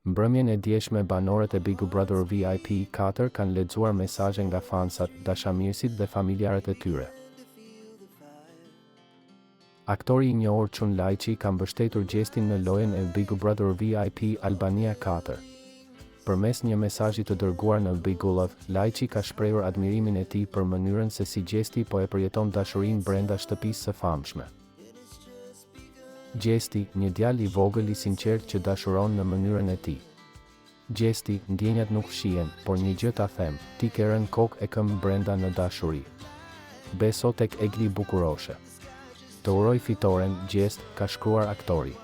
Mbrëmjen e djeshme banorët e Big Brother VIP 4 kanë lexuar mesazhe nga fansat, dashamirësit dhe familjarët e tyre. Aktori i njohur Çun Lajçi ka mbështetur Gjestin në lojën e Big Brother VIP Albania 4. Përmes një mesazhi të dërguar në Bigullov, Lajçi ka shprehur admirimin e tij për mënyrën se si Gjesti po e përjeton dashurinë brenda shtëpisë së famshme. Gjesti, një djalë i vogël i sinqert që dashuron në mënyrën e tij. Gjesti, ndjenjat nuk shihen, por një gjë ta them, ti ke rënë kokë e këmbë brenda në dashuri. Beso tek Egli Bukuroshe. Të uroj fitoren, Gjest, ka shkruar aktori.